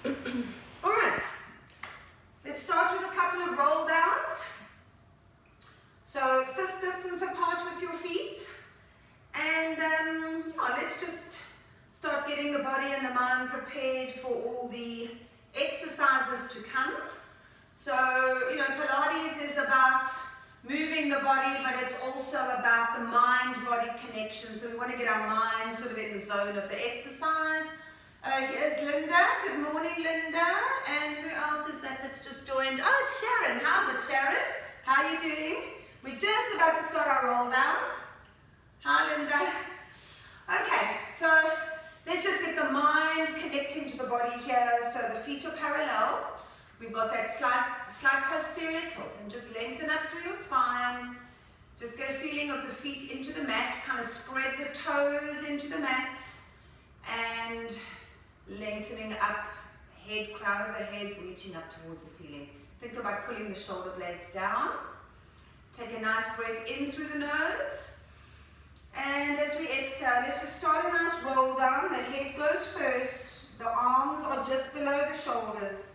All right, let's start with a couple of roll downs. So fist distance apart with your feet, and let's just start getting the body and the mind prepared for all the exercises to come. So, Pilates is about moving the body, but it's also about the mind-body connection. So we want to get our mind sort of in the zone of the exercise. Here's Linda. Good morning, Linda. And who else is that that's just joined? Oh, it's Sharon. How's it, Sharon? How are you doing? We're just about to start our roll down. Hi, Linda. Okay, so let's just get the mind connecting to the body here. So the feet are parallel. We've got that slight posterior tilt, and just lengthen up through your spine. Just get a feeling of the feet into the mat. Kind of spread the toes into the mat. And lengthening up, head, crown of the head, reaching up towards the ceiling. Think about pulling the shoulder blades down. Take a nice breath in through the nose. And as we exhale, let's just start a nice roll down. The head goes first. The arms are just below the shoulders.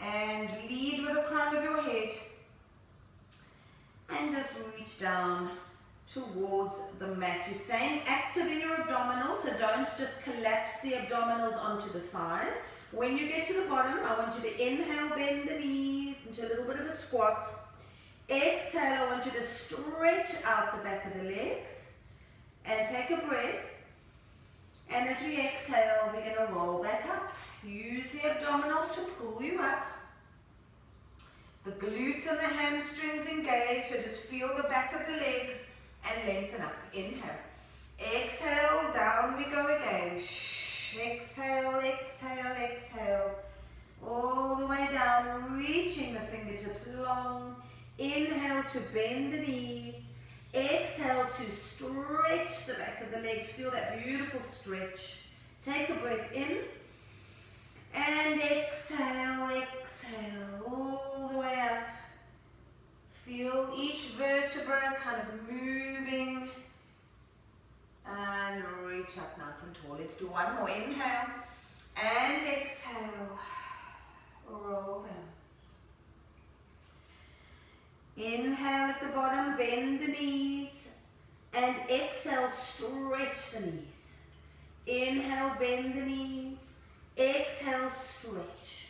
And lead with the crown of your head. And just reach down towards the mat. You're staying active in your abdominals, so don't just collapse the abdominals onto the thighs. When you get to the bottom, I want you to inhale, bend the knees into a little bit of a squat. Exhale, I want you to stretch out the back of the legs and take a breath. And as we exhale, we're going to roll back up. Use the abdominals to pull you up. The glutes and the hamstrings engage, so just feel the back of the legs and lengthen up. Inhale. Exhale, down we go again. Exhale, exhale, exhale. All the way down, reaching the fingertips long. Inhale to bend the knees. Exhale to stretch the back of the legs. Feel that beautiful stretch. Take a breath in. And exhale, exhale, all the way up. Feel each vertebra kind of moving. And reach up nice and tall. Let's do one more. Inhale. And exhale. Roll down. Inhale at the bottom, bend the knees. And exhale, stretch the knees. Inhale, bend the knees. Exhale, stretch.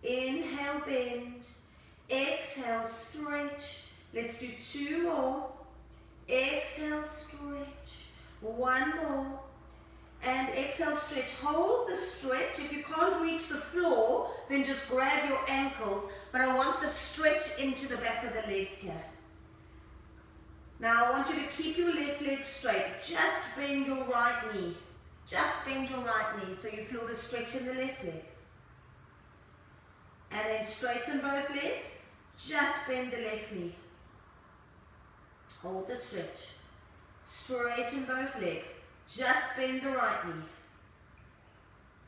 Inhale, bend. Exhale, stretch. Let's do two more. Exhale, stretch. One more. And exhale, stretch. Hold the stretch. If you can't reach the floor, then just grab your ankles. But I want the stretch into the back of the legs here. Now I want you to keep your left leg straight. Just bend your right knee. Just bend your right knee so you feel the stretch in the left leg. And then straighten both legs. Just bend the left knee. Hold the stretch. Straighten both legs. Just bend the right knee.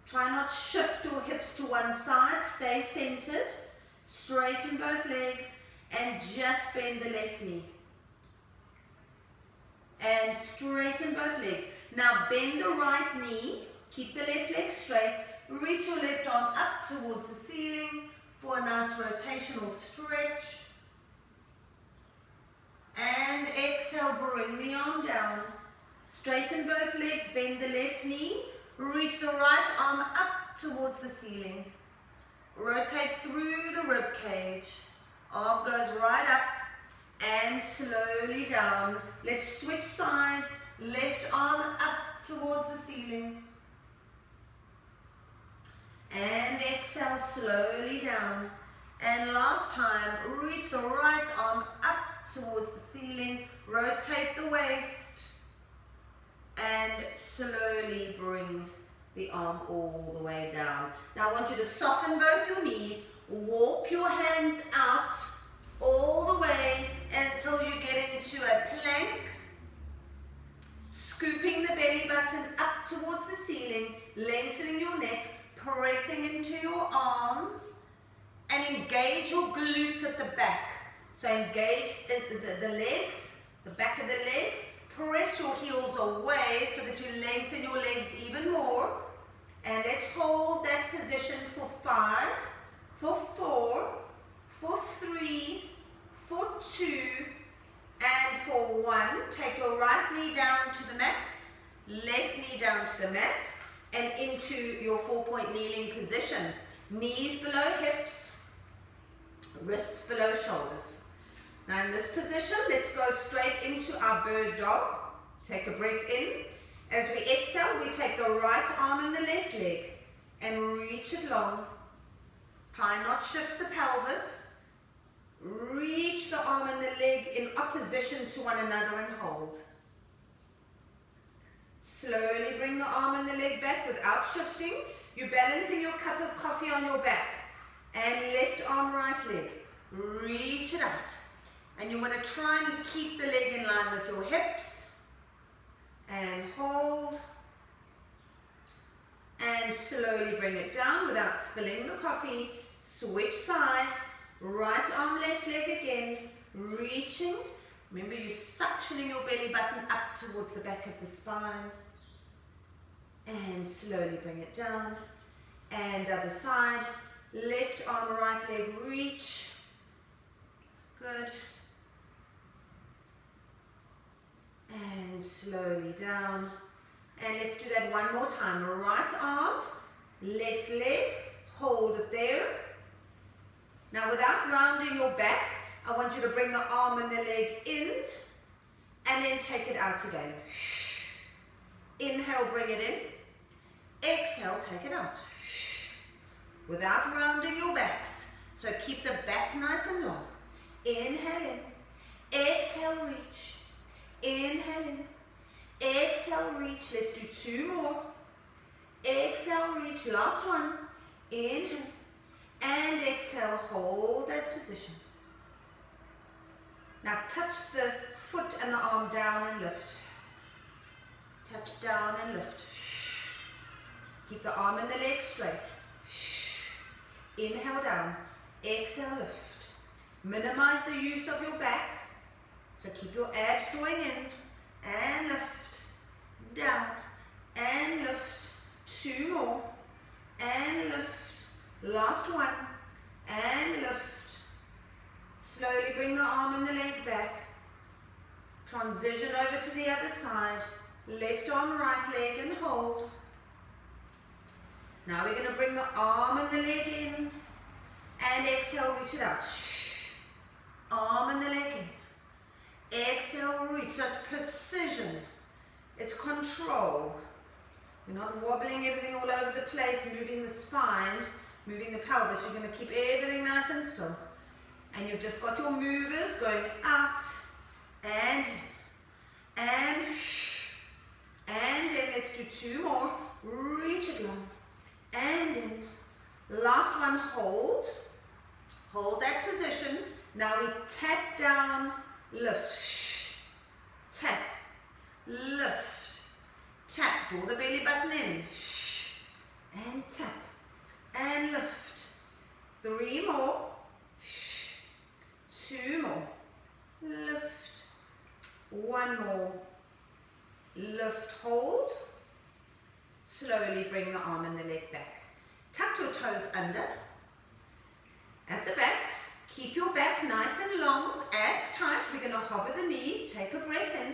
Try not shift your hips to one side. Stay centered. Straighten both legs and just bend the left knee. And straighten both legs. Now bend the right knee, keep the left leg straight, reach your left arm up towards the ceiling for a nice rotational stretch. And exhale, bring the arm down. Straighten both legs, bend the left knee, reach the right arm up towards the ceiling. Rotate through the rib cage. Arm goes right up and slowly down. Let's switch sides. Left arm up towards the ceiling. And exhale, slowly down. And last time, reach the right arm up towards the ceiling. Rotate the waist. And slowly bring the arm all the way down. Now I want you to soften both your knees. Walk your hands out all the way until you get into a plank. Scooping the belly button up towards the ceiling, lengthening your neck, pressing into your arms, and engage your glutes at the back. So engage the legs, the back of the legs, press your heels away so that you lengthen your legs even more. And let's hold that position for 5, for 4, for 3, for 2, and for 1. Take your right knee down to the mat, left knee down to the mat, and into your 4-point kneeling position. Knees below hips, wrists below shoulders. Now in this position, let's go straight into our bird dog. Take a breath in. As we exhale, we take the right arm and the left leg and reach it long. Try not shift the pelvis. Reach the arm and the leg in opposition to one another and hold. Slowly bring the arm and the leg back without shifting. You're balancing your cup of coffee on your back. And left arm, right leg. Reach it out. And you want to try and keep the leg in line with your hips. And hold. And slowly bring it down without spilling the coffee. Switch sides. Right arm, left leg again. Reaching. Remember, you're suctioning your belly button up towards the back of the spine. And slowly bring it down. And other side. Left arm, right leg, reach. Good. And slowly down. And let's do that one more time. Right arm, left leg, hold it there. Now without rounding your back, I want you to bring the arm and the leg in and then take it out again. Inhale, bring it in. Exhale, take it out. Without rounding your backs. So keep the back nice and long. Inhale in. Exhale, reach. Inhale in. Exhale, reach. Let's do 2 more. Exhale, reach. Last one. Inhale. And exhale, hold that position. Now touch the foot and the arm down and lift. Touch down and lift. Keep the arm and the leg straight. Inhale down. Exhale, lift. Minimize the use of your back. So keep your abs drawing in. And lift. Down. And lift. 2 more. And lift. Last one, and lift. Slowly bring the arm and the leg back. Transition over to the other side. Left arm, right leg, and hold. Now we're going to bring the arm and the leg in. And exhale, reach it out. Arm and the leg in. Exhale, reach. So it's precision. It's control. You're not wobbling everything all over the place, moving the spine. Moving the pelvis, you're going to keep everything nice and still. And you've just got your movers going out and in. And in. Let's do 2 more. Reach it long. And in. Last one, hold. Hold that position. Now we tap down, lift. Tap, lift. Tap, draw the belly button in. And tap. And lift. 3 more. 2 more. Lift. 1 more. Lift, hold. Slowly bring the arm and the leg back. Tuck your toes under. At the back, keep your back nice and long, abs tight. We're going to hover the knees. Take a breath in.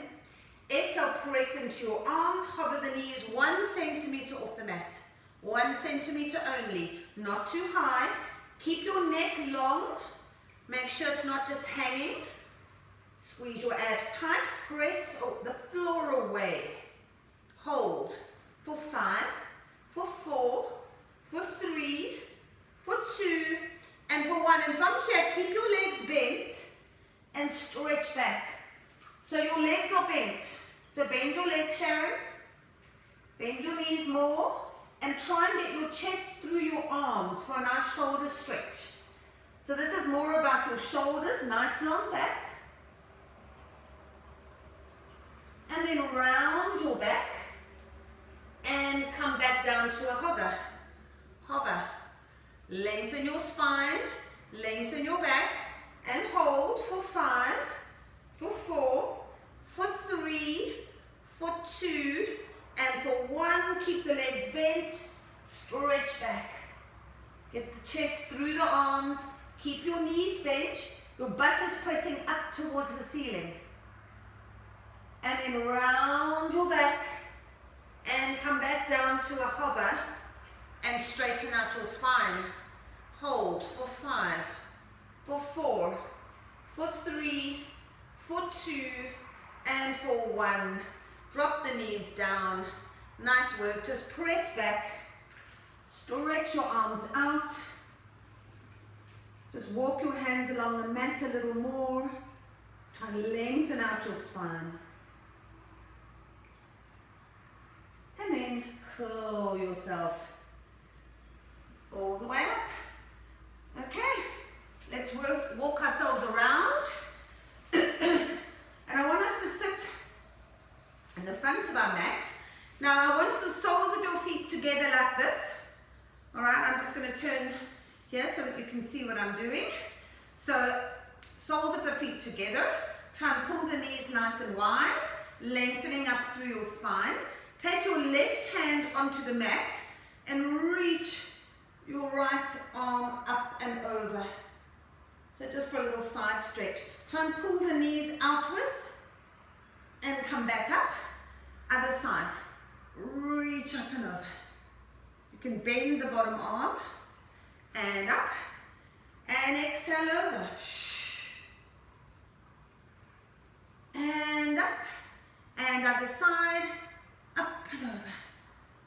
Exhale, press into your arms. Hover the knees 1 centimeter off the mat. 1 centimeter only, not too high. Keep your neck long. Make sure it's not just hanging. Squeeze your abs tight. Press the floor away. Hold for 5, for 4, for 3, for 2, and for 1. And from here, keep your legs bent and stretch back. So your legs are bent. So bend your legs, Sharon. Bend your knees more. And try and get your chest through your arms for a nice shoulder stretch. So this is more about your shoulders, nice long back. And then round your back and come back down to a hover. Hover. Lengthen your spine, lengthen your back, and hold for 5, for 4, for 3, for 2, and for 1, keep the legs bent, stretch back. Get the chest through the arms. Keep your knees bent. Your butt is pressing up towards the ceiling. And then round your back and come back down to a hover and straighten out your spine. Hold for 5, for 4, for 3, for 2, and for 1. Drop the knees down. Nice work. Just press back. Stretch your arms out. Just walk your hands along the mat a little more. Try and lengthen out your spine. And then curl yourself all the way up. Okay, let's walk ourselves around. And I want us to sit in the front of our mats. Now I want the soles of your feet together like this. Alright, I'm just going to turn here so that you can see what I'm doing. So, soles of the feet together. Try and pull the knees nice and wide, lengthening up through your spine. Take your left hand onto the mat and reach your right arm up and over. So just for a little side stretch. Try and pull the knees outwards and come back up. Other side. Reach up and over. You can bend the bottom arm and up and exhale over. And up and other side, up and over.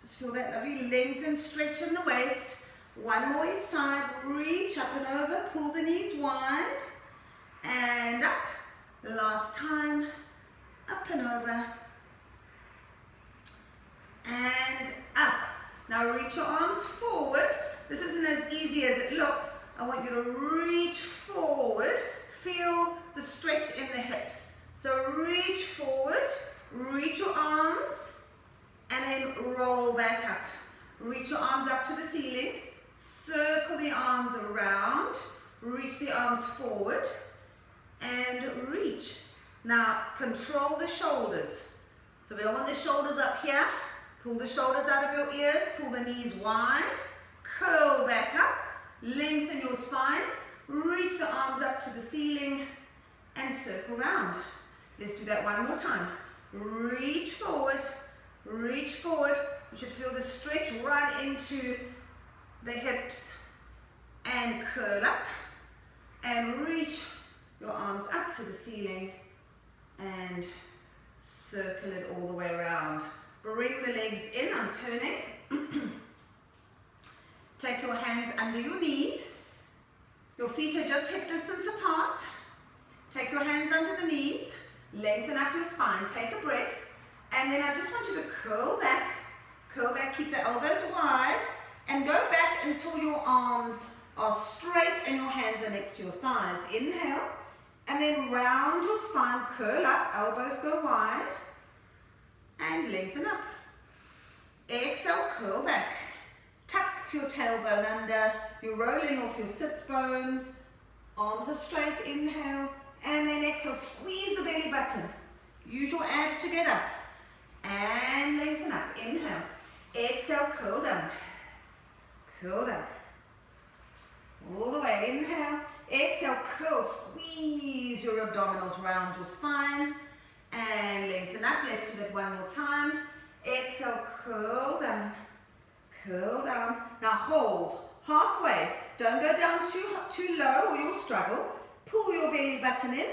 Just feel that lovely length and stretch in the waist. One more each side. Reach up and over. Pull the knees wide and up. Last time. Up and over. And up. Now reach your arms forward. This isn't as easy as it looks. I want you to reach forward. Feel the stretch in the hips. So reach forward, reach your arms, and then roll back up. Reach your arms up to the ceiling. Circle the arms around. Reach the arms forward. And reach. Now control the shoulders. So we don't want the shoulders up here. Pull the shoulders out of your ears, pull the knees wide, curl back up, lengthen your spine, reach the arms up to the ceiling and circle round. Let's do that one more time. Reach forward, reach forward. You should feel the stretch right into the hips and curl up and reach your arms up to the ceiling and circle it all the way around. Bring the legs in, I'm turning. Take your hands under your knees. Your feet are just hip distance apart. Take your hands under the knees. Lengthen up your spine. Take a breath. And then I just want you to curl back. Curl back, keep the elbows wide. And go back until your arms are straight and your hands are next to your thighs. Inhale. And then round your spine, curl up, elbows go wide. And lengthen up. Exhale, curl back. Tuck your tailbone under. You're rolling off your sits bones. Arms are straight, inhale. And then exhale, squeeze the belly button. Use your abs to get up. And lengthen up, inhale. Exhale, curl down. Curl down. All the way, inhale. Exhale, curl, squeeze your abdominals around your spine. And lengthen up. Let's do that one more time. Exhale, curl down. Curl down. Now hold. Halfway. Don't go down too low or you'll struggle. Pull your belly button in.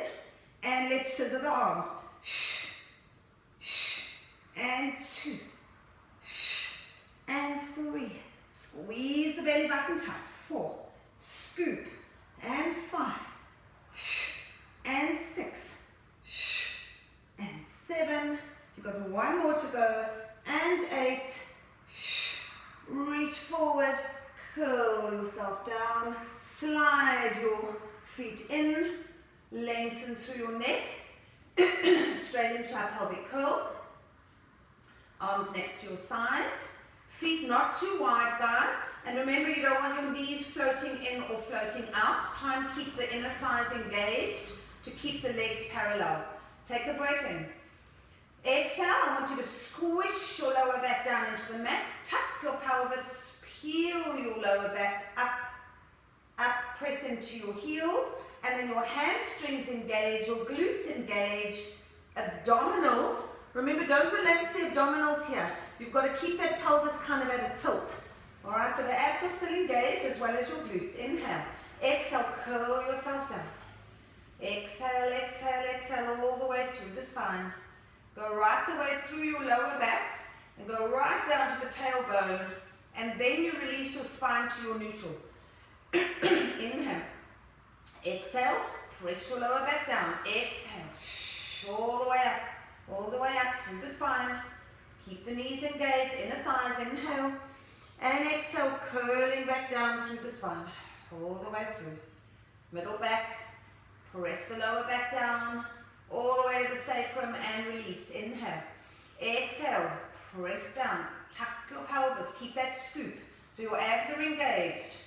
And let's scissor the arms. And 2. And 3. Squeeze the belly button tight. 4. Scoop. And 5. And 6. And 7, you've got one more to go, and 8, reach forward, curl yourself down, slide your feet in, lengthen through your neck, straighten tri-pelvic curl, arms next to your sides, feet not too wide guys, and remember you don't want your knees floating in or floating out. Try and keep the inner thighs engaged to keep the legs parallel. Take a breath in. Exhale, I want you to squish your lower back down into the mat. Tuck your pelvis, peel your lower back up press into your heels, and then your hamstrings engage, your glutes engage, abdominals. Remember, don't relax the abdominals here. You've got to keep that pelvis kind of at a tilt. All right, so the abs are still engaged as well as your glutes. Inhale. Exhale, curl yourself down. Exhale, exhale, exhale all the way through the spine. Go right the way through your lower back and go right down to the tailbone, and then you release your spine to your neutral. Inhale. Exhale, press your lower back down. Exhale, all the way up through the spine. Keep the knees engaged, inner thighs, inhale. And exhale, curling back down through the spine, all the way through. Middle back, press the lower back down, all the way to the sacrum and release. Inhale. Exhale, press down, tuck your pelvis, keep that scoop so your abs are engaged.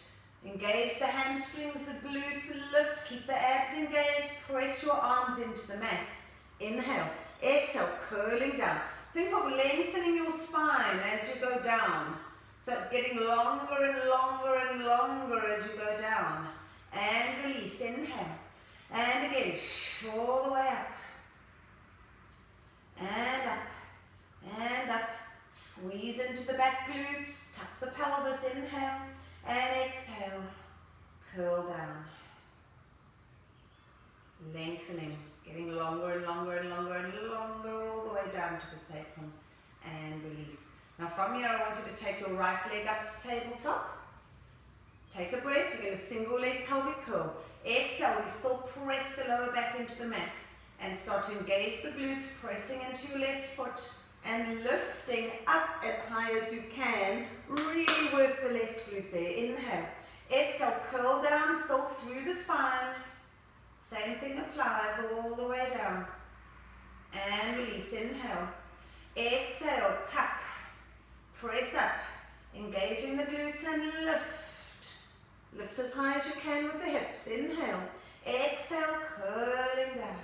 Engage the hamstrings, the glutes, lift, keep the abs engaged, press your arms into the mats. Inhale. Exhale, curling down. Think of lengthening your spine as you go down. So it's getting longer and longer and longer as you go down. And release. Inhale. And again, all the way up. And up. And up. Squeeze into the back glutes. Tuck the pelvis. Inhale. And exhale. Curl down. Lengthening. Getting longer and longer and longer and longer all the way down to the sacrum. And release. Now from here, I want you to take your right leg up to tabletop. Take a breath. We're going to single leg pelvic curl. Exhale. We still press the lower back into the mat. And start to engage the glutes, pressing into your left foot. And lifting up as high as you can. Really work the left glute there. Inhale. Exhale. Curl down, still through the spine. Same thing applies all the way down. And release. Inhale. Exhale. Tuck. Press up, engaging the glutes and lift. Lift as high as you can with the hips. Inhale. Exhale, curling down.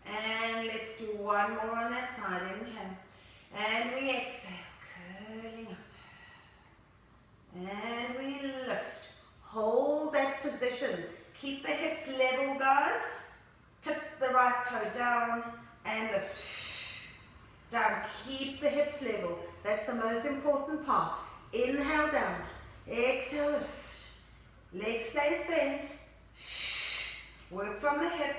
And let's do one more on that side. Inhale. And we exhale, curling up. And we lift. Hold that position. Keep the hips level, guys. Tip the right toe down and lift. Down, keep the hips level. That's the most important part. Inhale down, exhale lift. Leg stays bent. Work from the hip.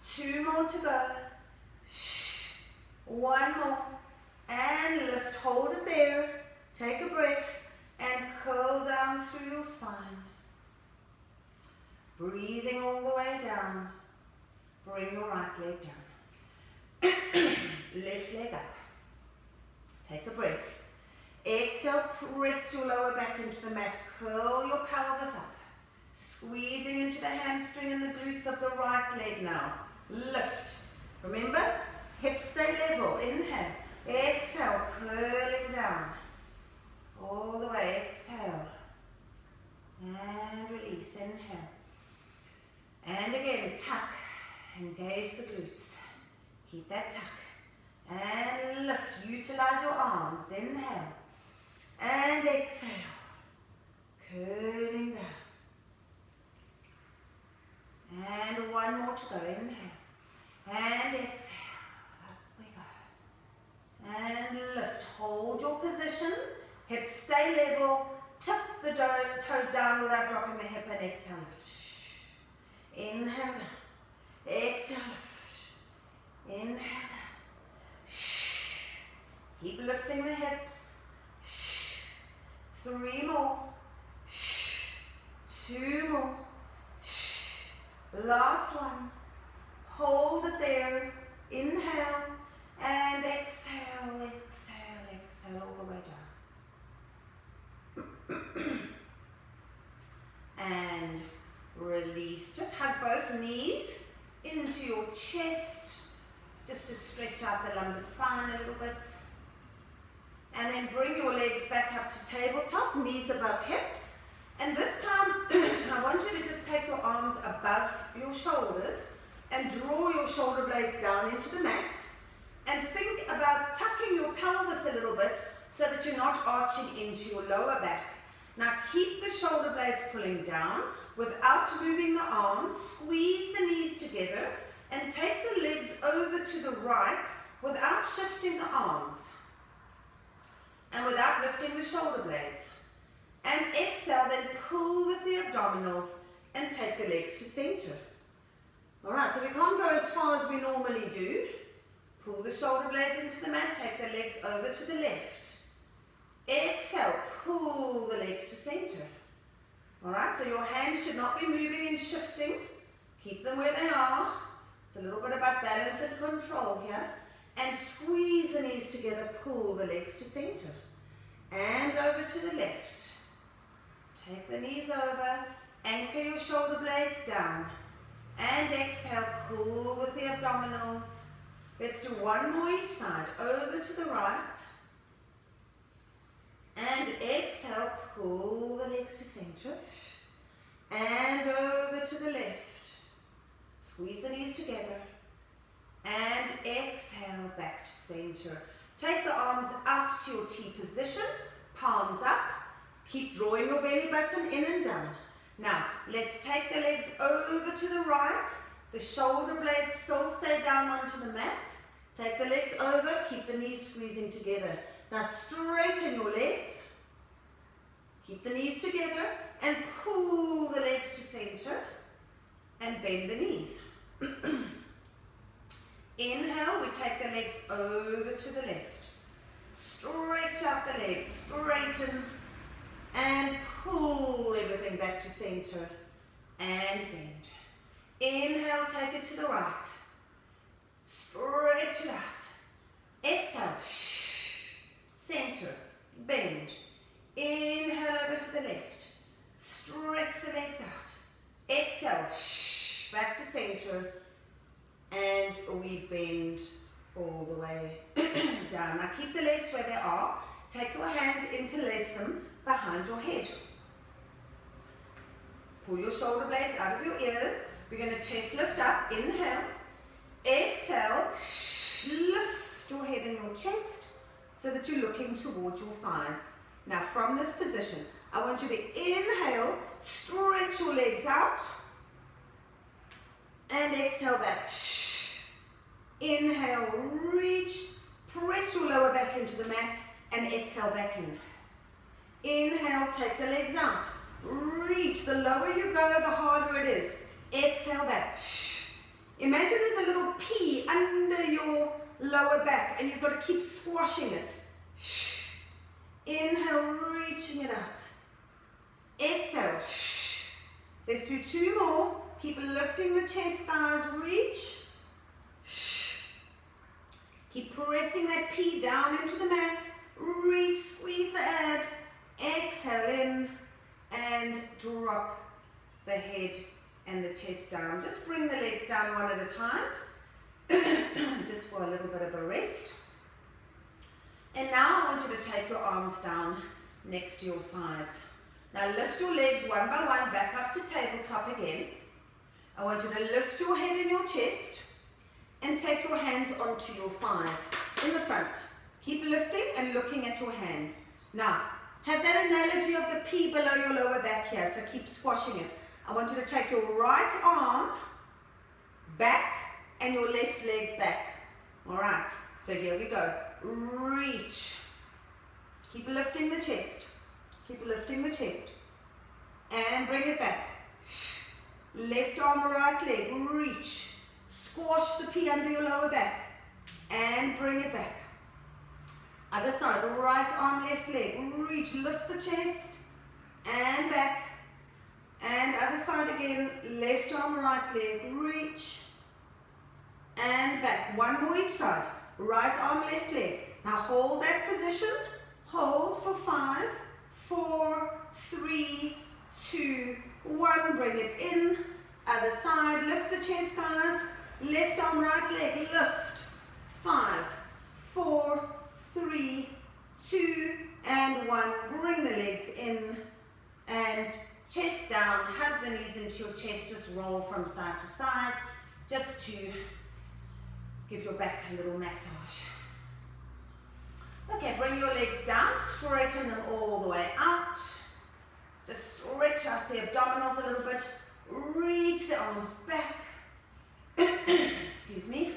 2 more to go. 1 more. And lift, hold it there. Take a breath and curl down through your spine. Breathing all the way down. Bring your right leg down. Left leg up. Take a breath. Exhale, press your lower back into the mat. Curl your pelvis up. Squeezing into the hamstring and the glutes of the right leg now. Lift. Remember, hips stay level. Inhale. Exhale, curling down. All the way. Exhale. And release. Inhale. And again, tuck. Engage the glutes. Keep that tuck. And lift. Utilize your arms. Inhale. And exhale. Curling down. And 1 more to go. Inhale. And exhale. Up we go. And lift. Hold your position. Hips stay level. Tip the toe down without dropping the hip and exhale. Lift. Inhale. Exhale. Lift. Inhale. Keep lifting the hips. 3 more. 2 more. Last one. Hold it there. Inhale and exhale, exhale, exhale all the way down. And release. Just hug both knees into your chest, just to stretch out the lumbar spine a little bit. And then bring your legs back up to tabletop, knees above hips. And this time, I want you to just take your arms above your shoulders and draw your shoulder blades down into the mat. And think about tucking your pelvis a little bit so that you're not arching into your lower back. Now keep the shoulder blades pulling down without moving the arms. Squeeze the knees together and take the legs over to the right without shifting the arms and without lifting the shoulder blades. And exhale, then pull with the abdominals and take the legs to center. Alright, so we can't go as far as we normally do. Pull the shoulder blades into the mat, take the legs over to the left. Exhale, pull the legs to center. Alright, so your hands should not be moving and shifting. Keep them where they are. It's a little bit about balance and control here. And squeeze the knees together, pull the legs to center. And over to the left. Take the knees over, anchor your shoulder blades down. And exhale, pull with the abdominals. Let's do one more each side. Over to the right. And exhale, pull the legs to center. And over to the left. Squeeze the knees together. And exhale, back to center. Take the arms out to your T position. Palms up. Keep drawing your belly button in and down. Now, let's take the legs over to the right. The shoulder blades still stay down onto the mat. Take the legs over, keep the knees squeezing together. Now straighten your legs. Keep the knees together and pull the legs to center and bend the knees. Inhale, we take the legs over to the left. Stretch out the legs, straighten and pull everything back to center and bend. Inhale, take it to the right. Stretch it out. Exhale, center, bend. Inhale over to the left. Stretch the legs out. Exhale, back to center. And we bend all the way down. Now keep the legs where they are. Take your hands, interlace them behind your head. Pull your shoulder blades out of your ears. We're going to chest lift up. Inhale. Exhale. Lift your head and your chest so that you're looking towards your thighs. Now from this position, I want you to inhale, stretch your legs out, and exhale back. Inhale, reach, press your lower back into the mat, and exhale back in. Inhale, take the legs out. Reach. The lower you go, the harder it is. Exhale back. Imagine there's a little P under your lower back and you've got to keep squashing it. Inhale, reaching it out. Exhale. Let's do two more. Keep lifting the chest, guys. Reach. Keep pressing that P down into the mat. Reach, squeeze the abs. Exhale in and drop the head and the chest down. Just bring the legs down one at a time. Just for a little bit of a rest. And now I want you to take your arms down next to your sides. Now lift your legs one by one back up to tabletop again. I want you to lift your head and your chest and take your hands onto your thighs in the front. Keep lifting and looking at your hands. Now, have that analogy of the P below your lower back here, so keep squashing it. I want you to take your right arm back and your left leg back. All right, so here we go. Reach. Keep lifting the chest. Keep lifting the chest. And bring it back. Left arm, right leg. Reach. Squash the P under your lower back. And bring it back. Other side, right arm, left leg. Reach, lift the chest. And back. And other side again, left arm, right leg. Reach. And back. One more each side. Right arm, left leg. Now hold that position. Hold for 5, 4, 3, 2, 1. Bring it in. Other side, lift the chest, guys. Left arm, right leg, lift. 5, 4, 3, 2, and 1. Bring the legs in and chest down. Hug the knees into your chest. Just roll from side to side just to give your back a little massage. Okay, bring your legs down. Straighten them all the way out. Just stretch out the abdominals a little bit. Reach the arms back. Excuse me.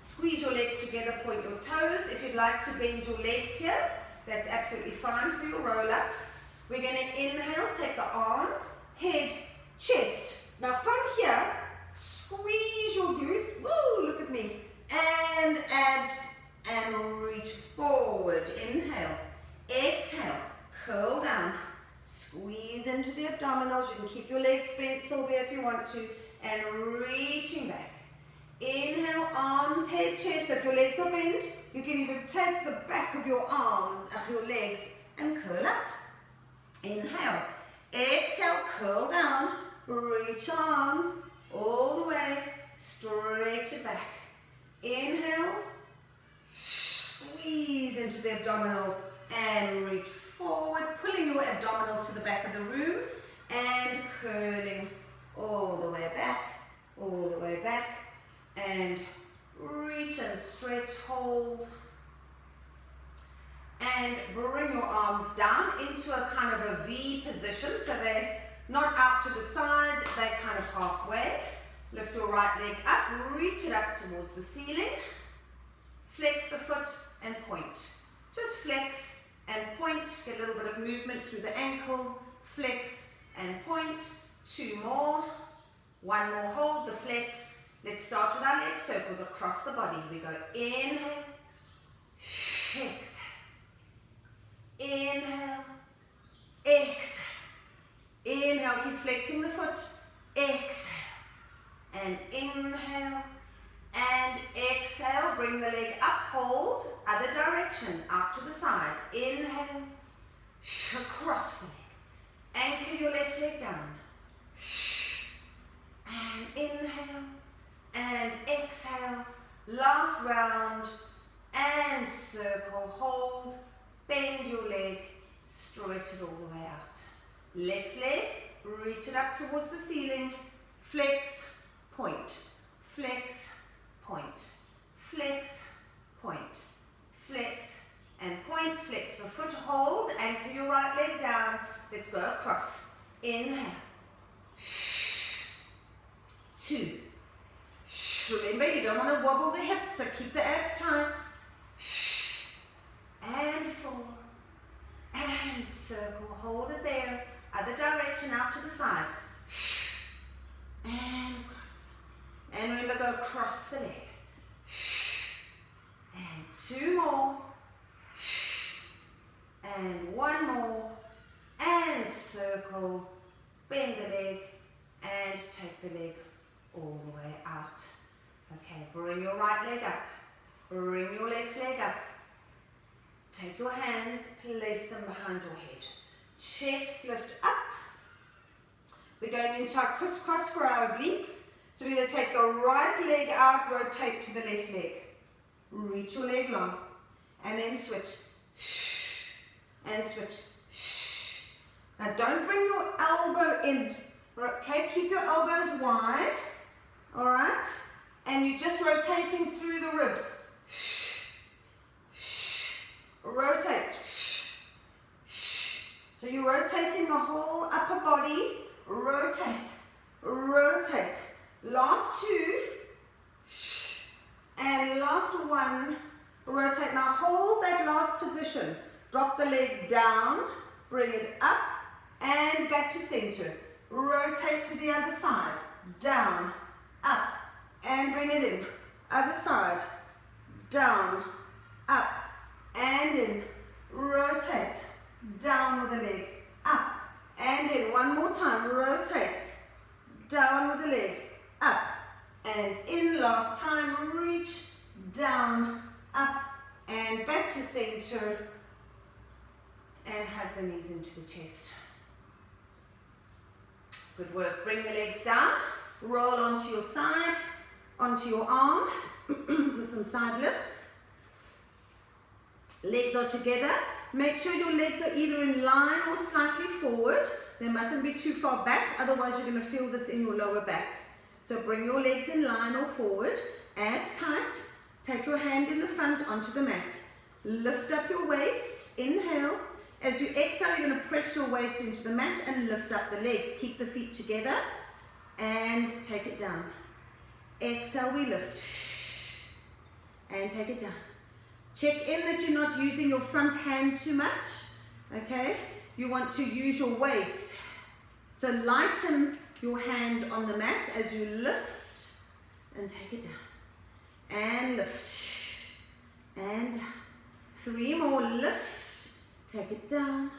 Squeeze your legs together, point your toes. If you'd like to bend your legs here, that's absolutely fine for your roll-ups. We're going to inhale, take the arms, head, chest. Now from here, squeeze your glutes. Woo, look at me. And abs, and reach forward. Inhale. Exhale. Curl down. Squeeze into the abdominals. You can keep your legs bent, Sylvia, if you want to. And reaching back. Inhale, arms, head, chest. So if your legs are bent, you can even take the back of your arms, of your legs, and curl up. Inhale. Exhale, curl down. Reach arms all the way. Stretch it back. Inhale. Squeeze into the abdominals and reach forward, pulling your abdominals to the back of the room and curling all the way back, and reach and stretch, hold, and bring your arms down into a kind of a V position, so they're not out to the side, they're kind of halfway. Lift your right leg up, reach it up towards the ceiling, flex the foot and point. Just flex and point, get a little bit of movement through the ankle, flex and point. 2 more, 1 more, hold the flex. Let's start with our leg circles across the body. We go inhale, exhale, inhale, exhale, inhale, keep flexing the foot, exhale, and inhale, and exhale, bring the leg up, hold, other direction, out to the side, inhale, across the leg, anchor your left leg down, and inhale, and exhale, last round, and circle, hold, bend your leg, stretch it all the way out. Left leg, reach it up towards the ceiling, flex, point, flex, point, flex, point, flex, and point, flex the foot, hold, anchor your right leg down, let's go across, inhale, 2, remember you don't want to wobble the hips, so keep the abs tight, and 4, and circle, hold it there, other direction, out to the side, and across, and remember go across the leg, and 2 more, and 1 more, and circle, bend the leg, and take the leg all the way out. Okay, bring your right leg up, bring your left leg up, take your hands, place them behind your head, chest lift up. We're going into our crisscross for our obliques, so we're going to take the right leg out, rotate to the left leg, reach your leg long, and then switch, and switch. Now don't bring your elbow in, okay, keep your elbows wide, alright, and you're just rotating through the ribs, rotate, so you're rotating the whole upper body, rotate, rotate, last 2, and last 1, rotate. Now hold that last position, drop the leg down, bring it up, and back to center, rotate to the other side, down, up, and bring it in, other side, down, up, and in, rotate, down with the leg, up, and in, 1 more time, rotate, down with the leg, up, and in, last time, reach, down, up, and back to center, and hug the knees into the chest. Good work, bring the legs down, roll onto your side, onto your arm, for some side lifts. Legs are together. Make sure your legs are either in line or slightly forward. They mustn't be too far back, otherwise you're going to feel this in your lower back. So bring your legs in line or forward, abs tight, take your hand in the front onto the mat. Lift up your waist, inhale, As you exhale, you're going to press your waist into the mat and lift up the legs. Keep the feet together and take it down. Exhale, we lift and take it down. Check in that you're not using your front hand too much, okay? You want to use your waist. So lighten your hand on the mat as you lift and take it down. And lift and down. 3 more, lift, take it down,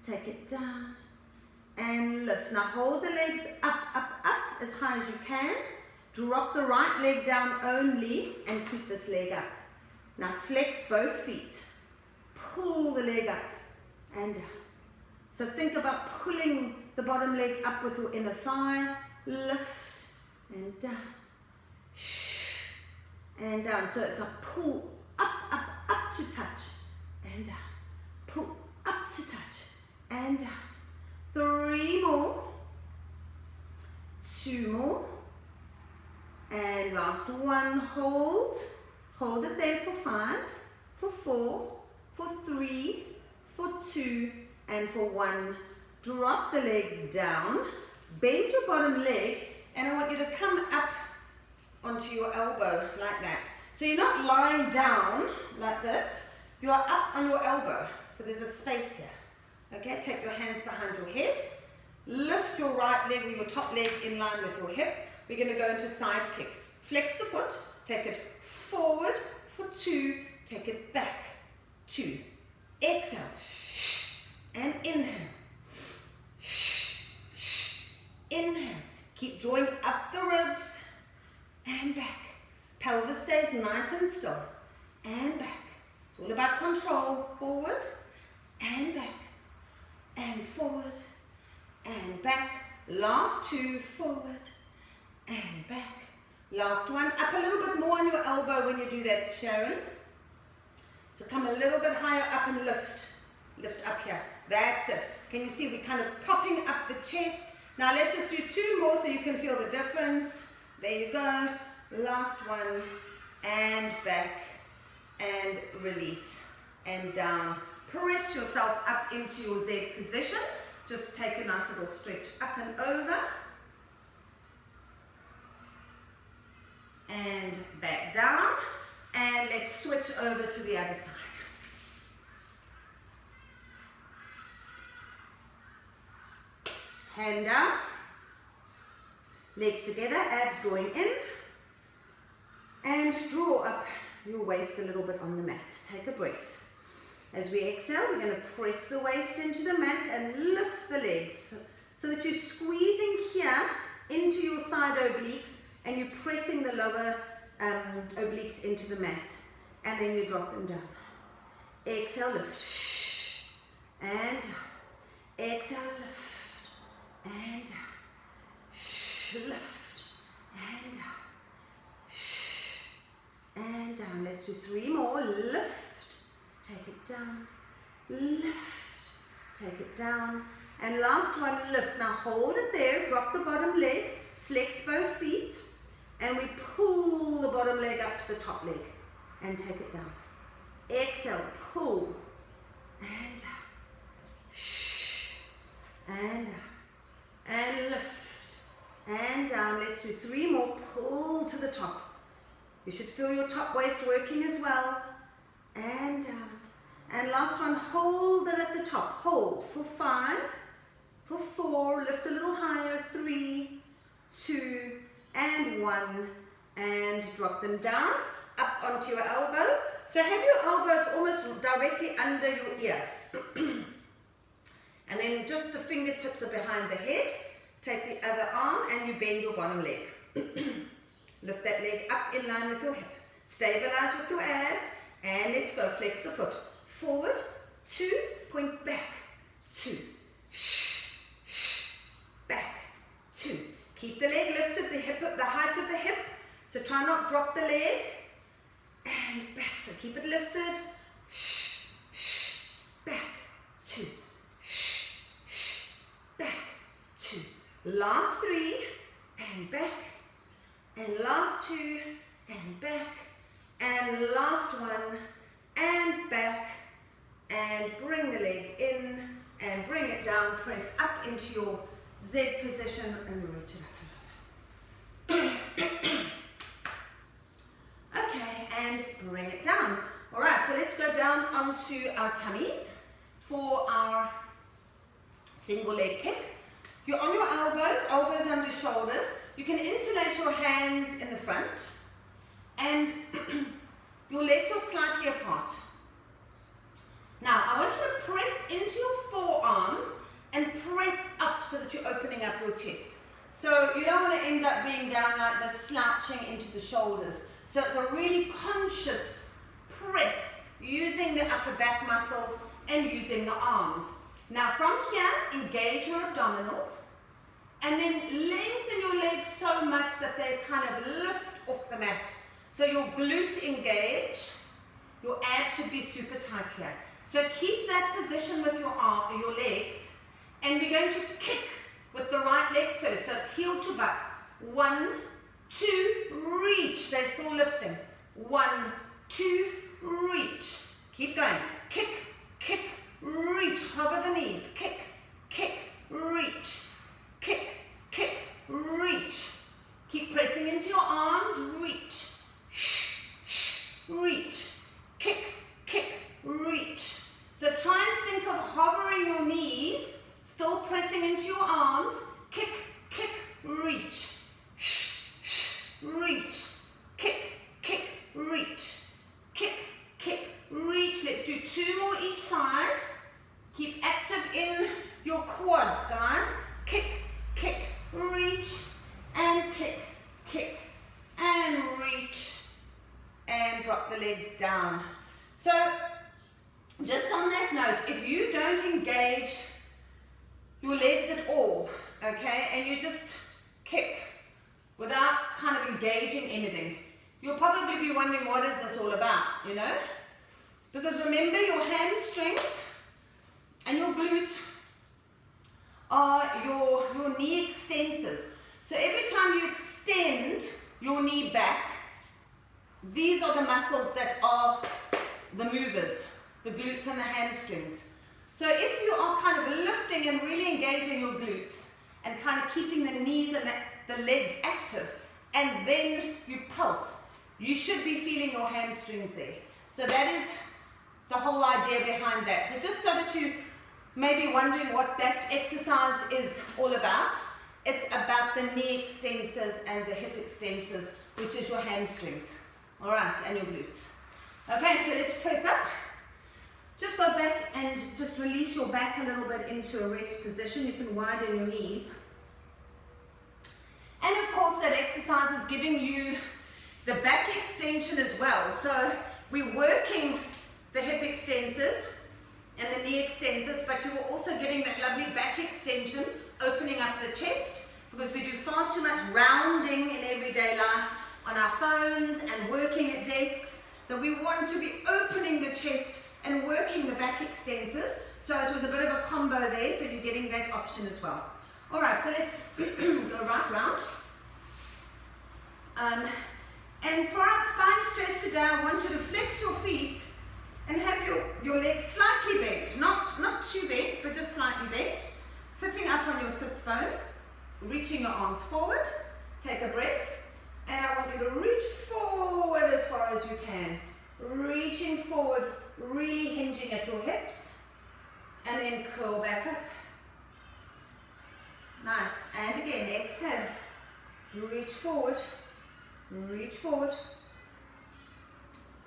take it down, and lift. Now hold the legs up, up, up as high as you can. Drop the right leg down only and keep this leg up. Now flex both feet. Pull the leg up and down. So think about pulling the bottom leg up with your inner thigh. Lift and down. And down. So it's a pull up, up, up to touch and down. Pull up to touch and down. 3 more. 2 more. And last 1. Hold. Hold it there for 5, for 4, for 3, for 2, and for 1. Drop the legs down. Bend your bottom leg, and I want you to come up onto your elbow like that. So you're not lying down like this, you are up on your elbow. So there's a space here. Okay, take your hands behind your head. Lift your right leg or your top leg in line with your hip. We're going to go into side kick. Flex the foot, take it forward for 2, take it back, 2. Exhale and inhale. Inhale. Keep drawing up the ribs and back. Pelvis stays nice and still. And back. It's all about control. Forward and back. And forward and back. Last 2, forward and back. Last 1. Up a little bit more on your elbow when you do that, Sharon. So come a little bit higher up and lift. Lift up here. That's it. Can you see we're kind of popping up the chest? Now let's just do 2 more so you can feel the difference. There you go. Last 1. And back. And release. And down. Press yourself up into your Z position. Just take a nice little stretch up and over. And back down. And let's switch over to the other side. Hand down, legs together, abs drawing in, and draw up your waist a little bit on the mat. Take a breath. As we exhale, we're going to press the waist into the mat and lift the legs so that you're squeezing here into your side obliques and you're pressing the lower obliques into the mat, and then you drop them down. Exhale, lift, and down. Exhale, lift. And down, lift, and down, and down. Let's do 3 more. Lift, take it down, lift, take it down, and last 1, lift. Now hold it there, drop the bottom leg, flex both feet, and we pull the bottom leg up to the top leg, and take it down. Exhale, pull, and down, and down. And lift and down. Let's do 3 more. Pull to the top. You should feel your top waist working as well. And down. And last 1, hold it at the top. Hold for 5, for 4, lift a little higher, 3, 2, and 1, and drop them down, up onto your elbow. So have your elbows almost directly under your ear. And then just the fingertips are behind the head. Take the other arm and you bend your bottom leg. Lift that leg up in line with your hip. Stabilize with your abs. And let's go. Flex the foot. Forward, 2, point back, 2. Back, 2. Keep the leg lifted, the height of the hip. So try not drop the leg. And back. So keep it lifted. Back, 2. Back, 2. Last 3, and back, and last 2, and back, and last 1, and back, and bring the leg in and bring it down, press up into your Z position and reach it up and over. Okay, and bring it down. All right, so let's go down onto our tummies for our single leg kick. You're on your elbows, elbows under shoulders. You can interlace your hands in the front and your legs are slightly apart. Now, I want you to press into your forearms and press up so that you're opening up your chest. So you don't want to end up being down like this, slouching into the shoulders. So it's a really conscious press using the upper back muscles and using the arms. Now from here, engage your abdominals and then lengthen your legs so much that they kind of lift off the mat. So your glutes engage, your abs should be super tight here. So keep that position with your legs, and we're going to kick with the right leg first. So it's heel to butt. 1, 2, reach. They're still lifting. 1, 2, reach. Keep going. Kick, kick, reach. Hover the knees. Kick, kick, reach. Kick, kick, reach. Keep pressing into your arms. Reach. Reach. Kick, kick, reach. So try and think of hovering your knees, still pressing into your arms. Kick, kick, reach. Reach. Kick, kick, reach. Kick, kick, reach. Let's do 2 more each side. Keep active in your quads, guys. Kick, kick, reach, and kick, kick, and reach, and drop the legs down. So, just on that note, if you don't engage your legs at all, okay, and you just kick without kind of engaging anything, you'll probably be wondering, what is this all about, you know? Because remember, your hamstrings and your glutes are your knee extensors. So every time you extend your knee back, these are the muscles that are the movers, the glutes and the hamstrings. So if you are kind of lifting and really engaging your glutes and kind of keeping the knees and the legs active, and then you pulse, you should be feeling your hamstrings there. So that is the whole idea behind that. So just so that you may be wondering what that exercise is all about, it's about the knee extensors and the hip extensors, which is your hamstrings. All right, and your glutes. Okay, so let's press up. Just go back and just release your back a little bit into a rest position. You can widen your knees. And of course, that exercise is giving you the back extension as well. So we're working the hip extensors and the knee extensors, but you are also getting that lovely back extension, opening up the chest, because we do far too much rounding in everyday life on our phones and working at desks, that we want to be opening the chest and working the back extensors. So it was a bit of a combo there, so you're getting that option as well. All right, so let's go right round. And for our spine stretch today, I want you to flex your feet and have your legs slightly bent, not too bent, but just slightly bent. Sitting up on your sits bones, reaching your arms forward. Take a breath. And I want you to reach forward as far as you can. Reaching forward, really hinging at your hips. And then curl back up. Nice. And again, exhale. Reach forward. Reach forward.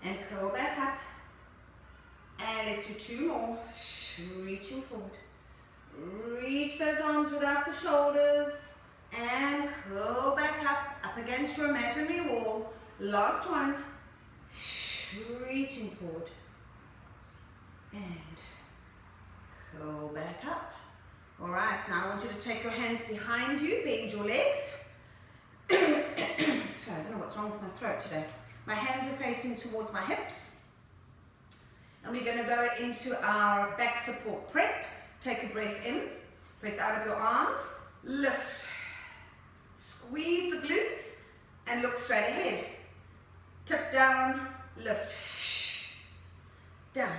And curl back up. And let's do 2 more. Reaching forward. Reach those arms without the shoulders. And curl back up against your imaginary wall. Last one. Reaching forward. And curl back up. All right, now I want you to take your hands behind you, bend your legs. Sorry, I don't know what's wrong with my throat today. My hands are facing towards my hips. And we're going to go into our back support prep. Take a breath in. Press out of your arms. Lift. Squeeze the glutes and look straight ahead. Tip down, lift. Down.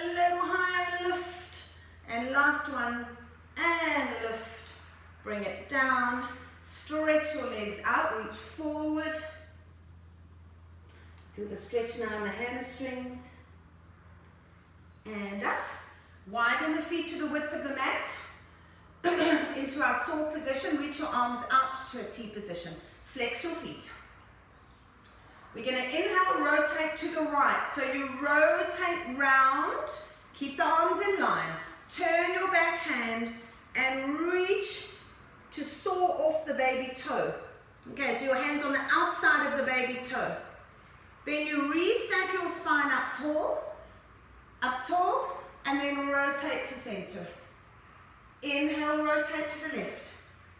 a little higher, lift. And last one, and lift. Bring it down. Stretch your legs out, reach forward. Feel the stretch now in the hamstrings. And up. Widen the feet to the width of the mat. Into our saw position. Reach your arms out to a T position. Flex your feet. We're going to inhale, rotate to the right. So you rotate round. Keep the arms in line. Turn your back hand and reach to saw off the baby toe. Okay, so your hand's on the outside of the baby toe. Then you re-stack your spine up tall, and then rotate to center. Inhale, rotate to the left.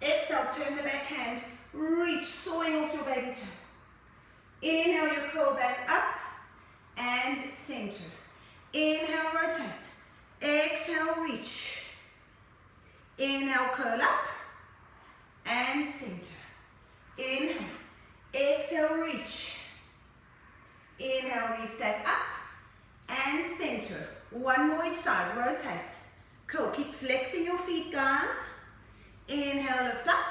Exhale, turn the back hand, reach, sawing off your baby toe. Inhale, you curl back up and center. Inhale, rotate. Exhale, reach. Inhale, curl up and center. Inhale, exhale, reach. Inhale, restack up and center. One more each side, rotate. Cool, keep flexing your feet, guys. Inhale, lift up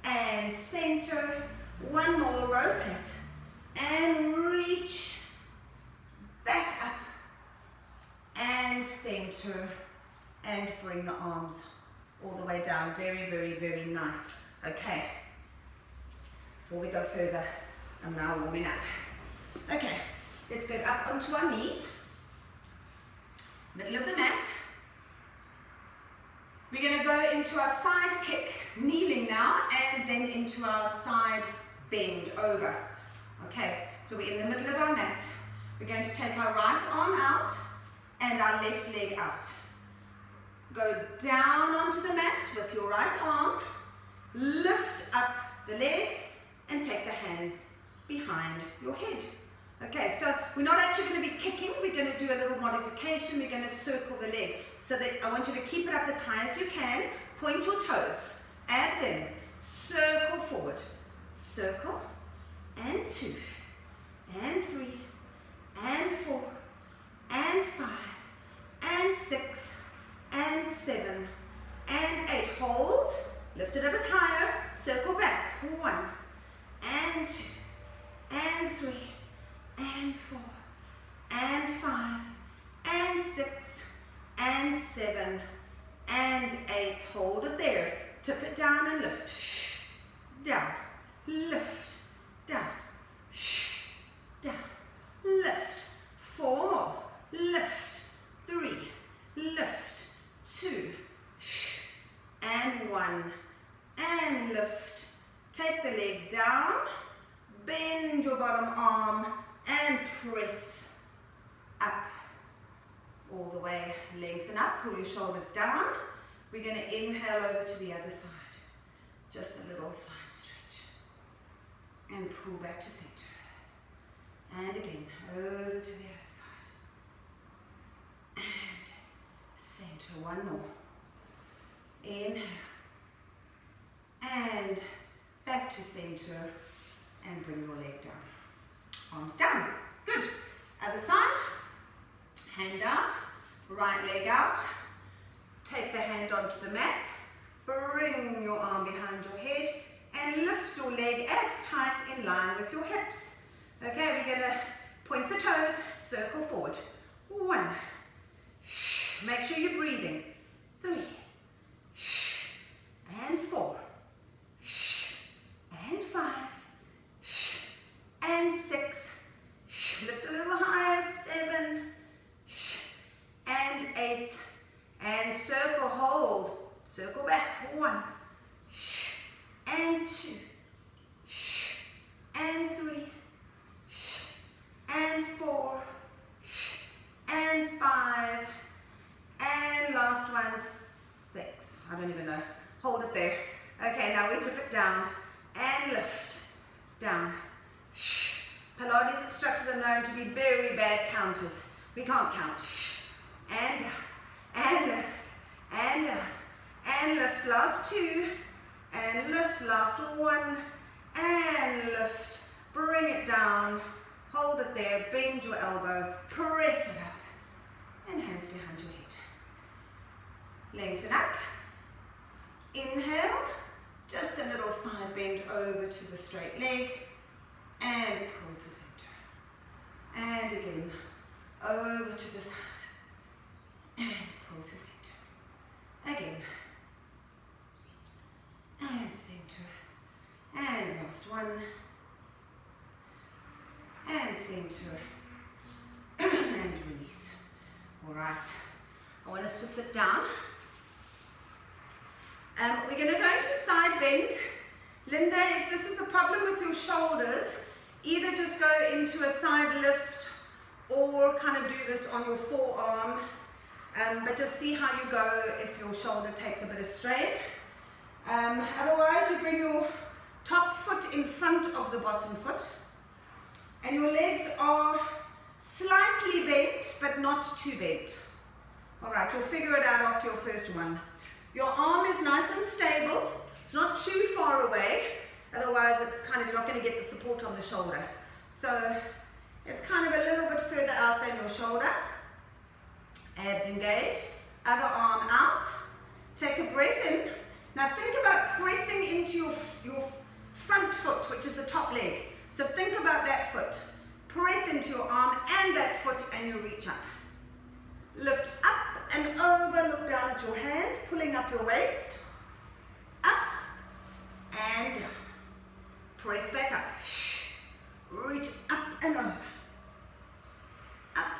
and center. One more, rotate and reach. Back up and center. And bring the arms all the way down. Very, very, very nice. Okay, before we go further, I'm now warming up. Okay, let's get up onto our knees. Middle of the mat. We're going to go into our side kick, kneeling now, and then into our side bend over. Okay, so we're in the middle of our mat. We're going to take our right arm out and our left leg out. Go down onto the mat with your right arm, lift up the leg, and take the hands behind your head. Okay, so we're not actually going to be kicking, we're going to do a little modification. We're going to circle the leg. So that I want you to keep it up as high as you can. Point your toes, abs in, circle forward. Circle, and 2, and 3, and 4, and 5, and 6, and 7, and 8. Hold, lift it a bit higher, circle back. 1, and 2, and 3, and 4, and 5, and 6, and 7, and 8. Hold it there. Tip it down and lift. Down, lift, down, down, lift. 4 more. Lift, 3, lift, 2, and 1, and lift. Take the leg down, bend your bottom arm, and press up. All the way, lengthen up, pull your shoulders down. We're going to inhale over to the other side. Just a little side stretch. And pull back to center. And again, over to the other side. And center, one more. Inhale. And back to center. And bring your leg down. Arms down. Good. Other side. Hand out. Right leg out. Take the hand onto the mat. Bring your arm behind your head. And lift your leg abs tight in line with your hips. Okay, we're going to point the toes, circle forward. 1. Make sure you're breathing. 3. And 4. And 5. And 6. Lift a little higher. 7. And 8. And circle, hold. Circle back. 1. And 2. And 3. And 4. And 5. And last one, 6. I don't even know. Hold it there. Okay, now we tip it down and lift. Down. Pilates instructors are known to be very bad counters. We can't count. And down. And lift. And down. And lift. Last 2. And lift. Last 1. And lift. Bring it down. Hold it there. Bend your elbow. Press it up. and hands behind your head. Lengthen up. Inhale, just a little side bend over to the straight leg and pull to center. And again, over to the side and pull to center. Again. And center. And last one. And center. And release. Alright. I want us to sit down. We're going to go into side bend. Linda, if this is a problem with your shoulders, either just go into a side lift or kind of do this on your forearm. But just see how you go if your shoulder takes a bit of strain. Otherwise, you bring your top foot in front of the bottom foot. And your legs are slightly bent, but not too bent. Alright, you'll figure it out after your first one. Your arm is nice and stable. It's not too far away. Otherwise, it's kind of, you're not going to get the support on the shoulder. So, it's kind of a little bit further out than your shoulder. Abs engage. Other arm out. Take a breath in. Now think about pressing into your front foot, which is the top leg. So think about that foot. Press into your arm and that foot and you reach up. Lift up and over, look down at your hand, pulling up your waist. Up and down. Press back up. Reach up and over. Up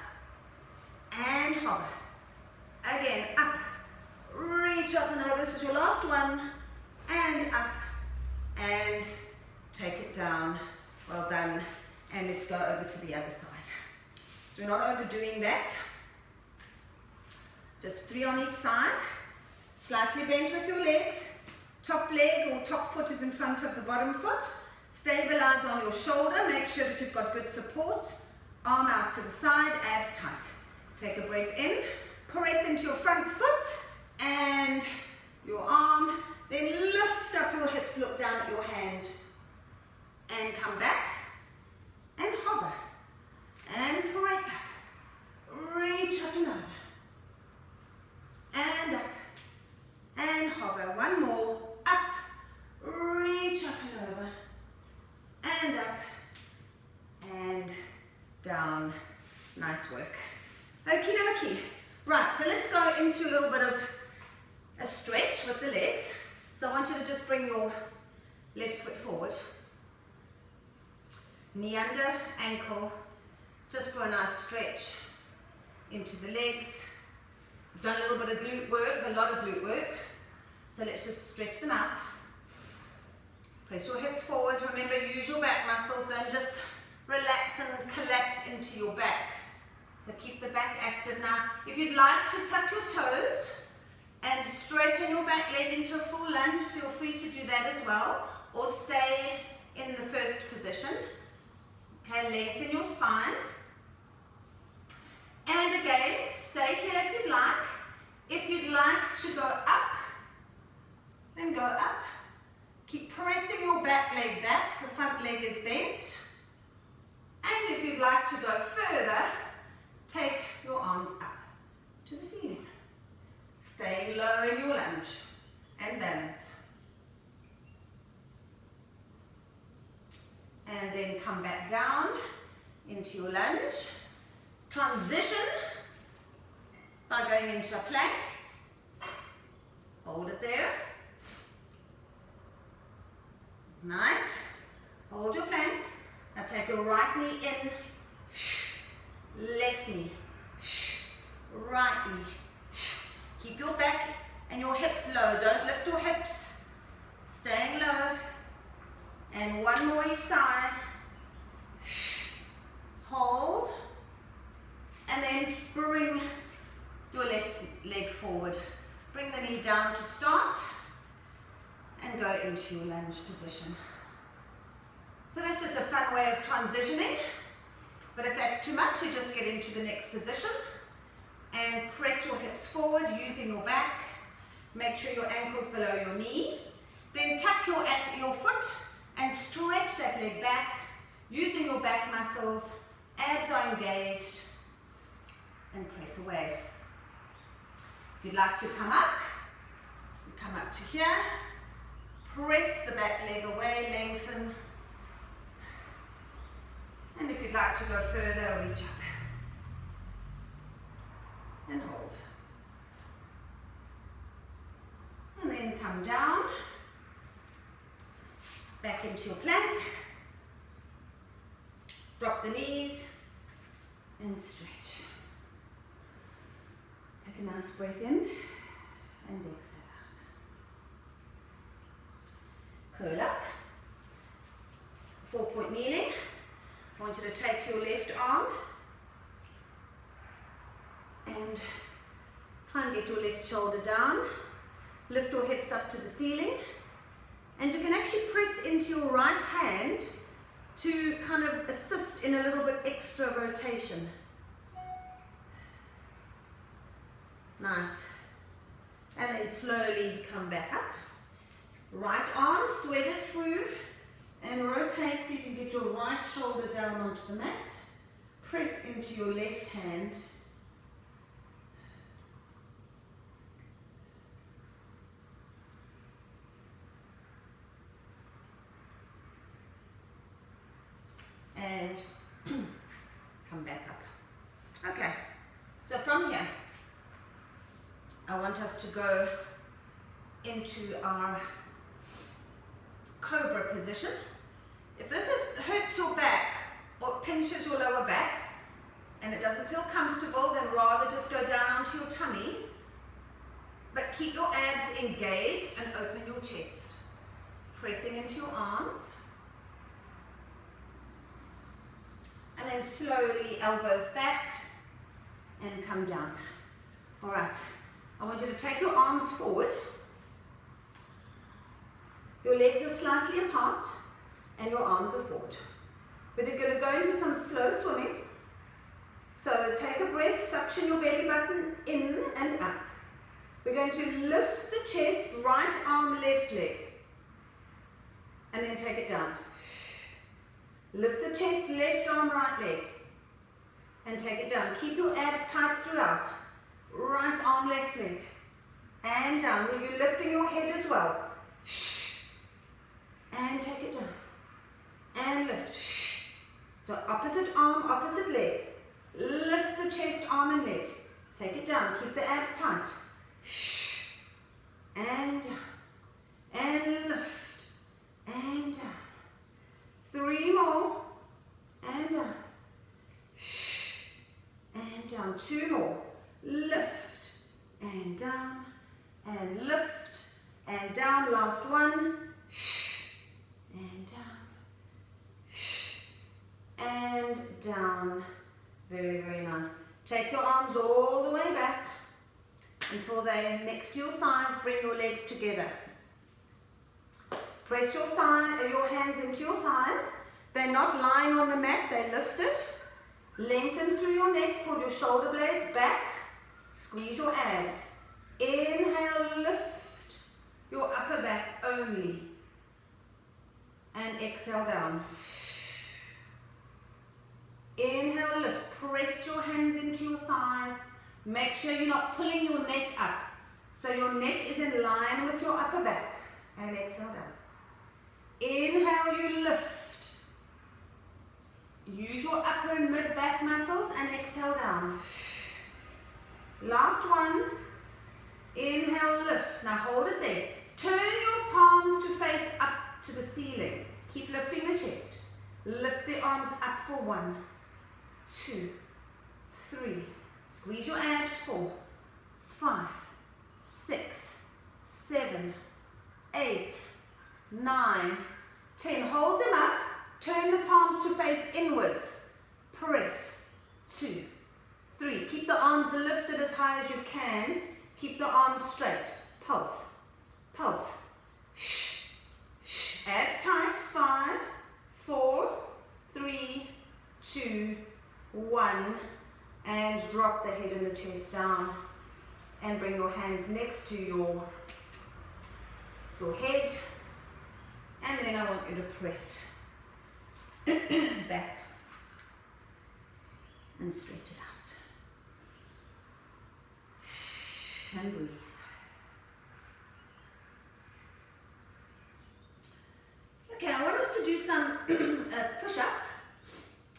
and hover. Again, up. Reach up and over. This is your last one. And up. And take it down. Well done. And let's go over to the other side. So we're not overdoing that. Just 3 on each side. Slightly bent with your legs. Top leg or top foot is in front of the bottom foot. Stabilize on your shoulder. Make sure that you've got good support. Arm out to the side, abs tight. Take a breath in. Press into your front foot and your arm. Then lift up your hips, look down at your hand. And come back. And hover. And press up. Reach up and over. And up. And hover. One more. Up. Reach up and over. And up. And down. Nice work. Okie dokie. Right, so let's go into a little bit of a stretch with the legs. So I want you to just bring your left foot forward. Knee under, ankle, just for a nice stretch into the legs. We've done a little bit of glute work, a lot of glute work. So let's just stretch them out. Press your hips forward. Remember, use your back muscles. Don't just relax and collapse into your back. So keep the back active. Now, if you'd like to tuck your toes and straighten your back leg into a full lunge, feel free to do that as well. Or stay in the first position. Okay, lengthen your spine. And again, stay here if you'd like. If you'd like to go up, then go up. Keep pressing your back leg back. The front leg is bent. And if you'd like to go further, take your arms up to the ceiling. Staying low in your lunge and balance. And then come back down into your lunge. Transition by going into a plank. Hold it there. Nice. Hold your planks. Now take your right knee in. Left knee. Right knee. Keep your back and your hips low. Don't lift your hips. Staying low. And one more each side. Hold. And then bring your left leg forward. Bring the knee down to start. And go into your lunge position. So that's just a fun way of transitioning. But if that's too much, you just get into the next position. And press your hips forward using your back. Make sure your ankle's below your knee. Then tuck your foot and stretch that leg back using your back muscles. Abs are engaged. and press away. If you'd like to come up, you come up to here, press the back leg away, lengthen. And if you'd like to go further, reach up and hold. And then come down, back into your plank. Drop the knees and stretch. Take a nice breath in and exhale out. Curl up. 4-point kneeling. I want you to take your left arm and try and get your left shoulder down. Lift your hips up to the ceiling. And you can actually press into your right hand to kind of assist in a little bit extra rotation. Nice. And then slowly come back up. Right arm, thread it through and rotate so you can get your right shoulder down onto the mat. Press into your left hand. And come back up. Okay, so from here, I want us to go into our cobra position. If this hurts your back or pinches your lower back and it doesn't feel comfortable, then rather just go down onto your tummies, but keep your abs engaged and open your chest. Pressing into your arms. And then slowly elbows back and come down. All right, I want you to take your arms forward. Your legs are slightly apart and your arms are forward. We're going to go into some slow swimming. So take a breath, suction your belly button in and up. We're going to lift the chest, right arm, left leg. And then take it down. Lift the chest, left arm, right leg. And take it down. Keep your abs tight throughout. Right arm, left leg. And down. You're lifting your head as well. And take it down. And lift. So opposite arm, opposite leg. Lift the chest, arm and leg. Take it down. Keep the abs tight. And down. And lift. And down. 3 more. And down. And down. 2 more. Lift. And down. And lift. And down. Last one. And down. And down. Very, very nice. Take your arms all the way back until they're next to your thighs. Bring your legs together. Press your hands into your thighs. They're not lying on the mat, they're lifted. Lengthen through your neck, pull your shoulder blades back. Squeeze your abs. Inhale, lift your upper back only. And exhale down. Inhale, lift. Press your hands into your thighs. Make sure you're not pulling your neck up. So your neck is in line with your upper back. And exhale down. Inhale, you lift. Use your upper and mid back muscles and exhale down. Last one. Inhale, lift. Now hold it there. Turn your palms to face up to the ceiling. Keep lifting the chest. Lift the arms up for 1, 2, 3. Squeeze your abs. 4, 5, 6, 7, 8, 9, 10. Hold them up. Turn the palms to face inwards. Press. 2, 3. Keep the arms lifted as high as you can. Keep the arms straight. Pulse. Pulse. Shh. Shh. Abs tight. 5, 4, 3, 2, 1. And drop the head and the chest down. And bring your hands next to your head. And then I want you to press back and stretch it out. and breathe. Okay, I want us to do some push-ups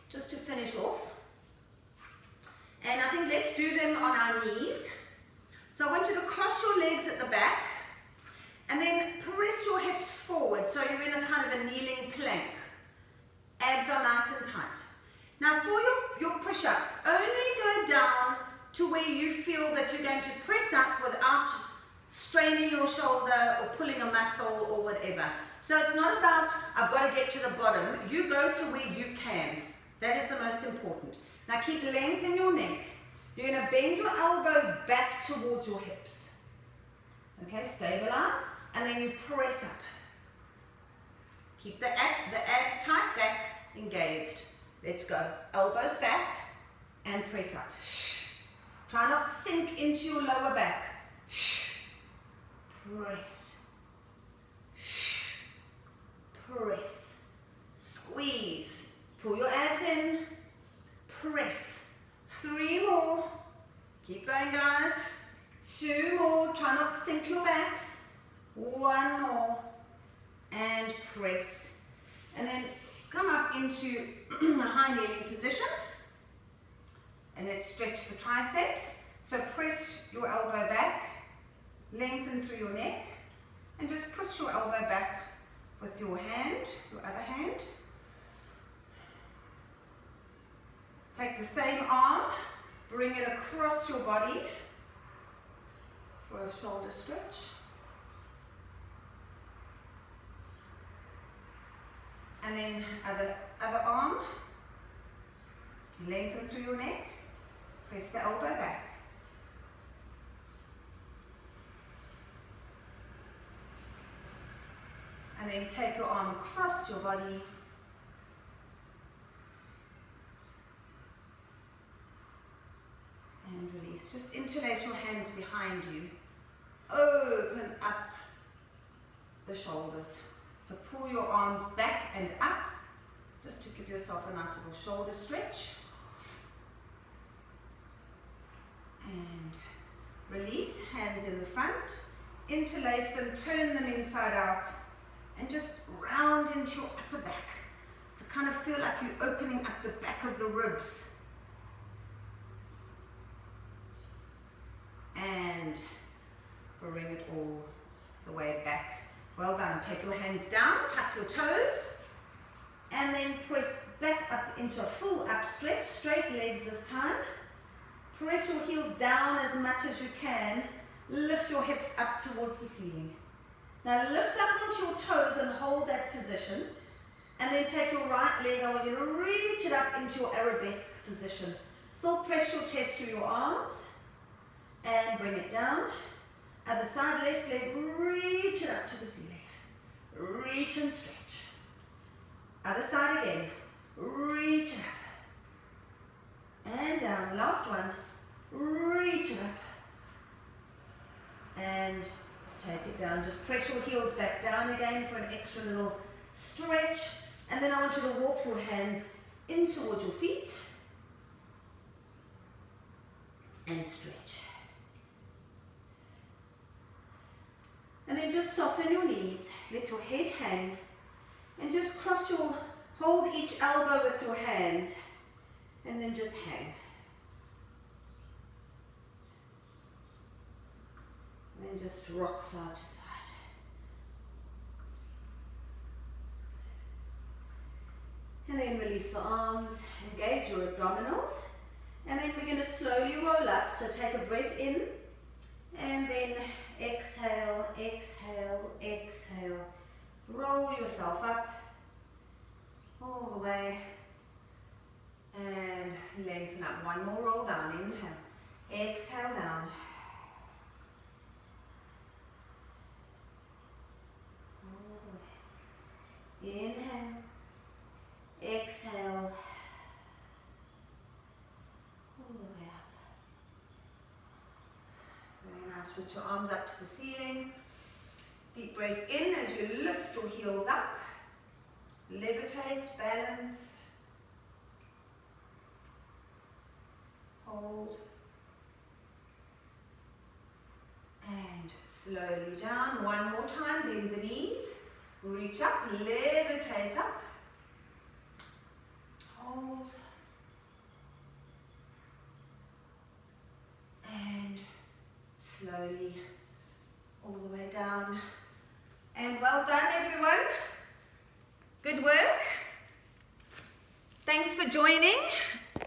just to finish off. And I think let's do them on our knees. So I want you to cross your legs at the back and then press your hips forward so you're in a kind of a kneeling plank. Abs are nice and tight. Now for your push-ups, only go down to where you feel that you're going to press up without straining your shoulder or pulling a muscle or whatever. So it's not about, I've got to get to the bottom. You go to where you can. That is the most important. Now keep length in your neck. You're going to bend your elbows back towards your hips. Okay, stabilize. And then you press up. Keep the abs tight, back engaged. Let's go. Elbows back and press up. Try not to sink into your lower back. Press. Press. Squeeze. Pull your abs in. Press. 3 more. Keep going, guys. 2 more. Try not to sink your backs. 1 more. And press. And then come up into a high kneeling position. And let's stretch the triceps. So press your elbow back. Lengthen through your neck. And just push your elbow back with your hand, your other hand. Take the same arm, bring it across your body for a shoulder stretch. And then other arm, lengthen through your neck, press the elbow back. And then take your arm across your body. And release. Just interlace your hands behind you. Open up the shoulders. So pull your arms back and up, just to give yourself a nice little shoulder stretch. And release, hands in the front. Interlace them, turn them inside out. And just round into your upper back. So kind of feel like you're opening up the back of the ribs. And bring it all the way back. Well done. Take your hands down, tuck your toes, and then press back up into a full up stretch. Straight legs this time. Press your heels down as much as you can. Lift your hips up towards the ceiling. Now lift up onto your toes and hold that position. And then take your right leg, I want you to reach it up into your arabesque position. Still press your chest through your arms. And bring it down. Other side, left leg, reach it up to the ceiling. Reach and stretch. Other side again. Reach it up. And down. Last one. Reach it up. And take it down. Just press your heels back down again for an extra little stretch. And then I want you to walk your hands in towards your feet. And stretch. And then just soften your knees, let your head hang, and just hold each elbow with your hand, and then just hang. And then just rock side to side. And then release the arms, engage your abdominals, and then we're going to slowly roll up, so take a breath in, and then exhale, exhale, exhale. Roll yourself up all the way and lengthen up. One more roll down. Inhale, exhale down. All the way. Inhale, exhale. All the way up. Very nice. Reach your arms up to the ceiling. Deep breath in as you lift your heels up. Levitate, balance. Hold. And slowly down. One more time, bend the knees. Reach up, levitate up. Hold.